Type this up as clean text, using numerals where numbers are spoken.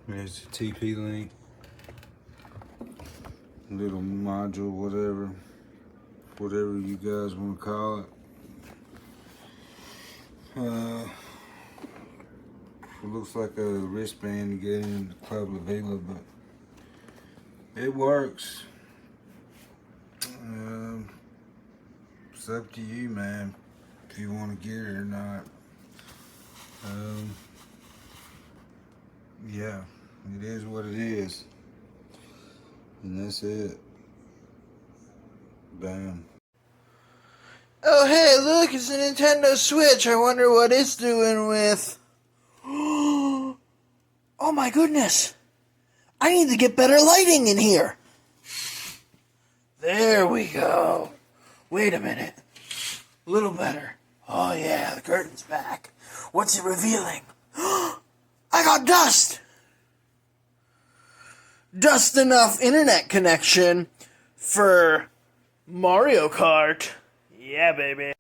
There's the TP link, little module, whatever you guys want to call it. It looks like a wristband to get in the Club La Vela, but it works. It's up to you, man, if you want to get it or not. Yeah, it is what it is, and that's it. Bam. Oh, hey, look, it's a Nintendo Switch. I wonder what it's doing with... Oh my goodness. I need to get better lighting in here. There we go. Wait a minute. A little better. Oh yeah, the curtain's back. What's it revealing? I got dust. Just enough internet connection for Mario Kart. Yeah, baby.